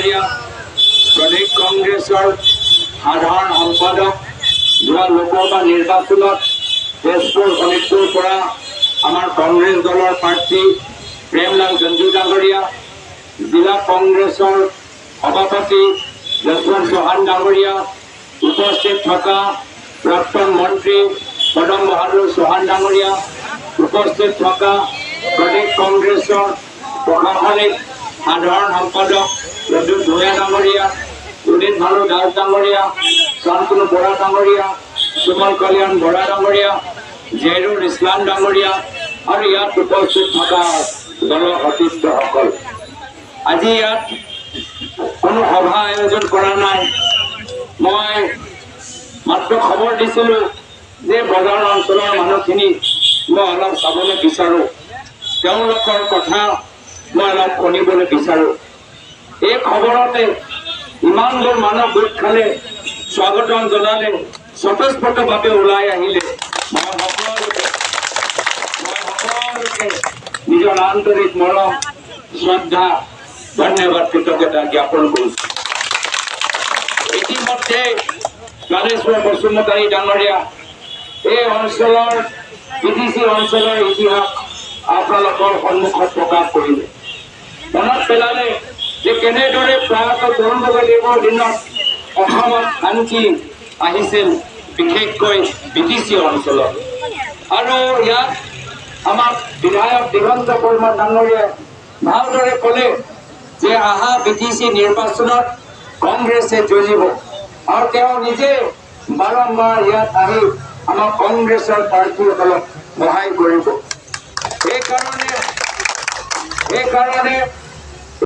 ডাঙৰীয়া, প্ৰদেশ কংগ্ৰেছৰ সাধাৰণ সম্পাদক, যোৱা লোকসভা নিৰ্বাচনত তেজপুৰ শোণিতপুৰৰ পৰা আমাৰ কংগ্ৰেছ দলৰ প্ৰাৰ্থী প্ৰেমলাল গঞ্জু ডাঙৰীয়া, জিলা কংগ্ৰেছৰ সভাপতি যশৱন্ত চৌহান ডাঙৰীয়া, উপস্থিত থকা প্ৰাক্তন মন্ত্ৰী পদম বাহাদুৰ চৌহান ডাঙৰীয়া, উপস্থিত থকা প্ৰদেশ কংগ্ৰেছৰ প্ৰশাসনিক সাধাৰণ সম্পাদক যদু ভূঞা ডাঙৰীয়া, উদিত ভানু দাস ডাঙৰীয়া, শান্তনু বৰা ডাঙৰীয়া, সুমন কল্যাণ বৰা ডাঙৰীয়া, জেৰুল ইছলাম ডাঙৰীয়া আৰু ইয়াত উপস্থিত থকা দলৰ সতীৰ্থসকল, আজি ইয়াত কোনো সভা আয়োজন কৰা নাই। মই মাত্ৰ খবৰ দিছিলোঁ যে বজাৰ অঞ্চলৰ মানুহখিনি মই অলপ চাবলৈ বিচাৰোঁ, তেওঁলোকৰ কথা মই অলপ শুনিবলৈ বিচাৰোঁ। এই খবৰতে ইমানবোৰ মানুহ গোট খালে, স্বাগতম জনালে, স্বতঃস্ফূৰ্তভাৱে ওলাই আহিলে। মই সকলোকে নিজৰ আন্তৰিক মৰম, শ্ৰদ্ধা, ধন্যবাদ, কৃতজ্ঞতা জ্ঞাপন কৰিছোঁ। ইতিমধ্যে জ্ঞানেশ্বৰ বসুমতাৰী ডাঙৰীয়া এই অঞ্চলৰ PTC অঞ্চলৰ ইতিহাস আপোনালোকৰ সন্মুখত প্ৰকাশ কৰিলে, মনত পেলালে যে কেনেদৰে প্ৰয়াত তৰুণ গগৈদেৱৰ দিনত অসমত শান্তি আহিছিল, বিশেষকৈ PTC অঞ্চলত। আৰু ইয়াত আমাক বিধায়ক দিগন্ত বৰ্মা ডাঙৰীয়াই ভালদৰে ক'লে যে অহা PTC নিৰ্বাচনত কংগ্ৰেছে যুঁজিব, আৰু তেওঁ নিজে বাৰম্বাৰ ইয়াত আহি আমাৰ কংগ্ৰেছৰ প্ৰাৰ্থীসকলক সহায় কৰিব। সেইকাৰণে